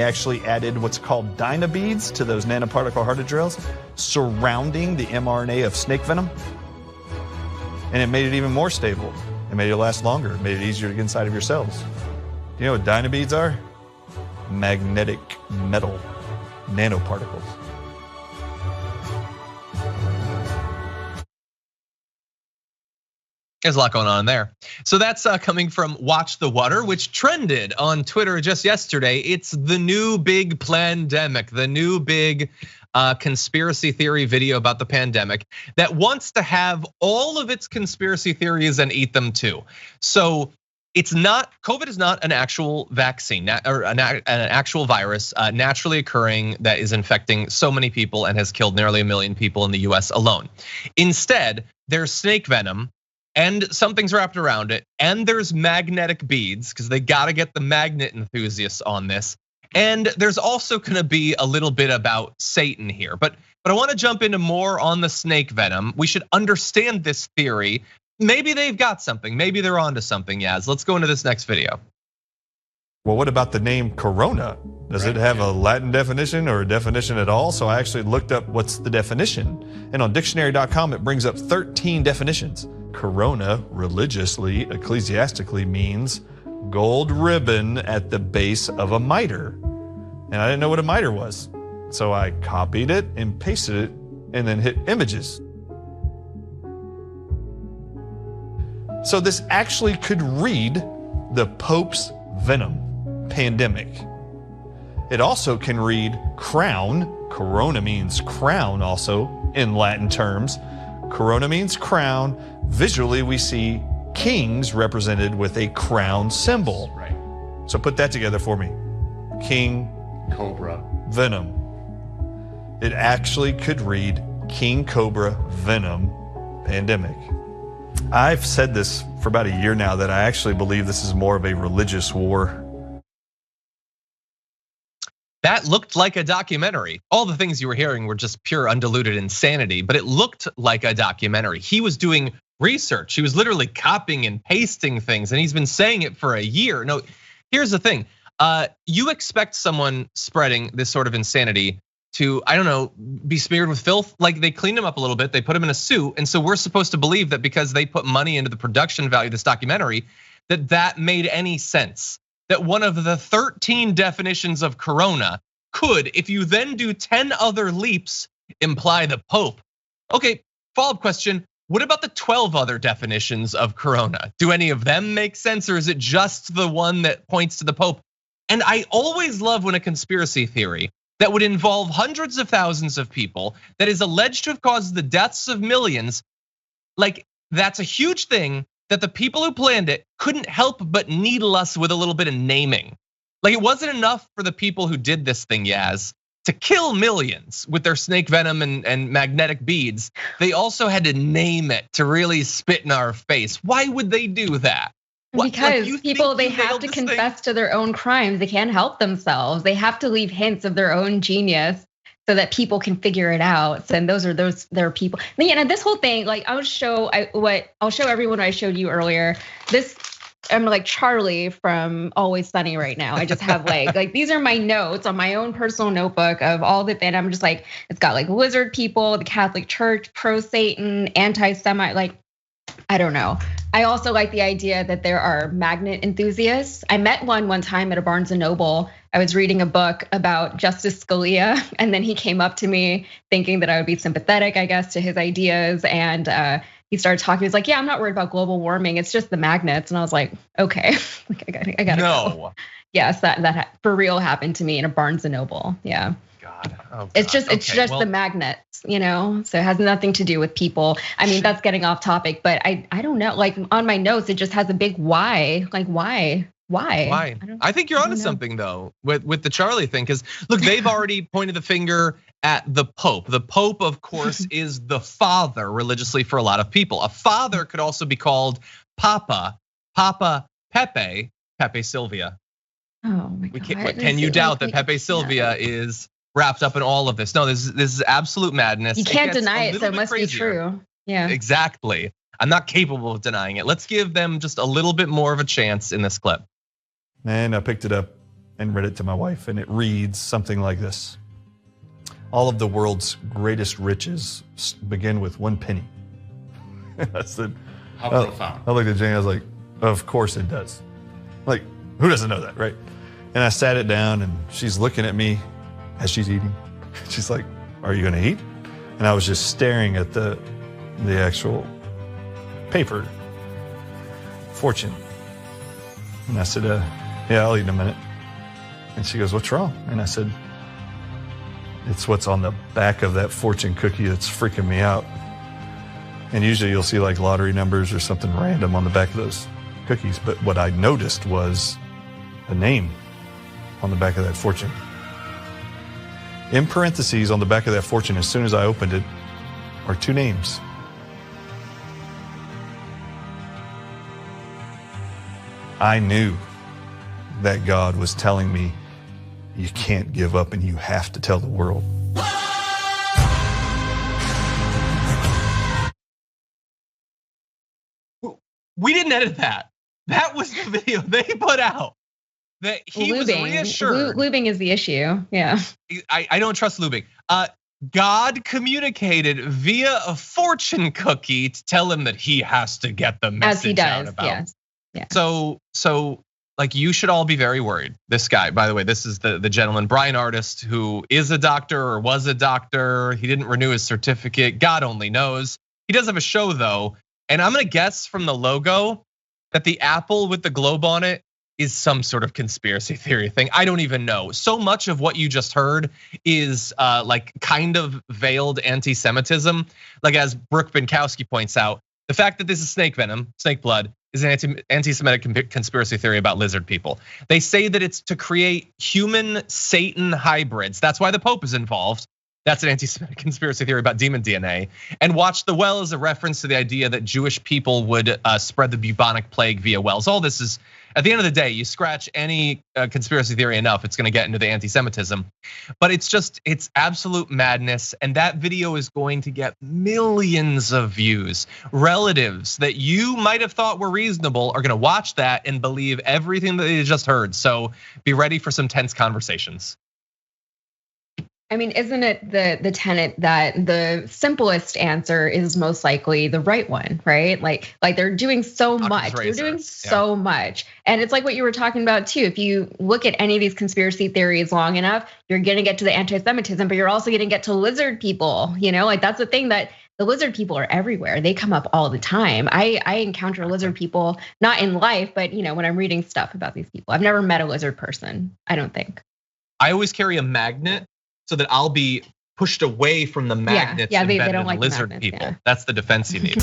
actually added what's called dynabeads to those nanoparticle hydrogels surrounding the mRNA of snake venom. And it made it even more stable. It made it last longer. It made it easier to get inside of your cells. Do you know what dynabeads are? Magnetic metal nanoparticles. There's a lot going on there. So that's coming from Watch the Water, which trended on Twitter just yesterday. It's the new big plandemic, the new big conspiracy theory video about the pandemic that wants to have all of its conspiracy theories and eat them too. So it's not, COVID is not an actual vaccine or an actual virus naturally occurring that is infecting so many people and has killed nearly 1 million people in the US alone. Instead, there's snake venom, and something's wrapped around it, and there's magnetic beads, because they gotta get the magnet enthusiasts on this. And there's also gonna be a little bit about Satan here. But I wanna jump into more on the snake venom. We should understand this theory. Maybe they've got something, maybe they're onto something, Yaz. Let's go into this next video. Well, what about the name corona? Does it have a Latin definition or a definition at all? So I actually looked up what's the definition. And on dictionary.com, it brings up 13 definitions. Corona, religiously, ecclesiastically, means gold ribbon at the base of a mitre. And I didn't know what a mitre was. So I copied it and pasted it and then hit images. So this actually could read the Pope's venom, pandemic. It also can read crown. Corona means crown also in Latin terms. Corona means crown. Visually, we see kings represented with a crown symbol. Right. So put that together for me. King, Cobra, venom. It actually could read King Cobra venom pandemic. I've said this for about a year now that I actually believe this is more of a religious war. That looked like a documentary. All the things you were hearing were just pure undiluted insanity, but it looked like a documentary. He was doing research. He was literally copying and pasting things, and he's been saying it for a year. No, here's the thing. You expect someone spreading this sort of insanity to, I don't know, be smeared with filth? Like they cleaned him up a little bit, they put him in a suit, and so we're supposed to believe that because they put money into the production value of this documentary, that made any sense. That one of the 13 definitions of corona could, if you then do 10 other leaps, imply the Pope. Okay, follow-up question. What about the 12 other definitions of corona? Do any of them make sense, or is it just the one that points to the Pope? And I always love when a conspiracy theory that would involve hundreds of thousands of people, that is alleged to have caused the deaths of millions, like that's a huge thing, that the people who planned it couldn't help but needle us with a little bit of naming. Like it wasn't enough for the people who did this thing, Yaz, to kill millions with their snake venom and magnetic beads. They also had to name it to really spit in our face. Why would they do that? Because people, they have to confess to their own crimes. They can't help themselves. They have to leave hints of their own genius so that people can figure it out. And there are people. And this whole thing, like I'll show everyone what I showed you earlier. This, I'm like Charlie from Always Sunny right now. I just have like these are my notes on my own personal notebook of all the, and I'm just like, it's got like lizard people, the Catholic Church, pro-Satan, anti-Semite, like, I don't know. I also like the idea that there are magnet enthusiasts. I met one time at a Barnes and Noble. I was reading a book about Justice Scalia, and then he came up to me thinking that I would be sympathetic, I guess, to his ideas. And he started talking. He was like, "Yeah, I'm not worried about global warming. It's just the magnets." And I was like, "Okay, I gotta go." Yes, that for real happened to me in a Barnes and Noble. Yeah. God. Oh God. It's just the magnets, you know. So it has nothing to do with people. I mean, that's getting off topic, but I don't know. Like on my notes, it just has a big why. Like why? Why? I think you're onto something though with the Charlie thing, because look, they've already pointed the finger at the Pope. The Pope, of course, is the father religiously for a lot of people. A father could also be called Papa Pepe Silvia. Oh my God. Can you doubt that Pepe Silvia is wrapped up in all of this? No, this is absolute madness. You can't deny it, so it must be true. Yeah, exactly. I'm not capable of denying it. Let's give them just a little bit more of a chance in this clip. And I picked it up and read it to my wife, and it reads something like this. All of the world's greatest riches begin with 1 penny. I said, how profound. I looked at Jane, I was like, of course it does. Like, who doesn't know that, right? And I sat it down, and she's looking at me as she's eating. She's like, are you gonna eat? And I was just staring at the actual paper, fortune. And I said, yeah, I'll eat in a minute. And she goes, what's wrong? And I said, it's what's on the back of that fortune cookie that's freaking me out. And usually you'll see like lottery numbers or something random on the back of those cookies. But what I noticed was a name on the back of that fortune. In parentheses on the back of that fortune, as soon as I opened it, are 2 names. I knew that God was telling me, you can't give up and you have to tell the world. We didn't edit that. That was the video they put out. That he was reassured. Lubing is the issue. Yeah. I don't trust lubing. God communicated via a fortune cookie to tell him that he has to get the message as he does, out about. Yes. Yeah. So like you should all be very worried. This guy, by the way, this is the gentleman, Brian Artist, who is a doctor or was a doctor. He didn't renew his certificate. God only knows. He does have a show though. And I'm gonna guess from the logo that the apple with the globe on it is some sort of conspiracy theory thing. I don't even know. So much of what you just heard is like kind of veiled anti-Semitism. Like as Brooke Binkowski points out, the fact that this is snake venom, snake blood, is an anti-Semitic conspiracy theory about lizard people. They say that it's to create human Satan hybrids. That's why the Pope is involved. That's an anti-Semitic conspiracy theory about demon DNA. And watch the well is a reference to the idea that Jewish people would spread the bubonic plague via wells. All this is, at the end of the day, you scratch any conspiracy theory enough, it's gonna get into the anti-Semitism. But it's absolute madness. And that video is going to get millions of views. Relatives that you might have thought were reasonable are gonna watch that and believe everything that they just heard. So be ready for some tense conversations. I mean, isn't it the tenet that the simplest answer is most likely the right one, right? Like they're doing so much. They're doing so much. And it's like what you were talking about too. If you look at any of these conspiracy theories long enough, you're gonna get to the anti-Semitism, but you're also gonna get to lizard people, like that's the thing, that the lizard people are everywhere. They come up all the time. I encounter lizard people, not in life, but when I'm reading stuff about these people. I've never met a lizard person, I don't think. I always carry a magnet so that I'll be pushed away from the magnets embedded in lizard people. That's the defense you need.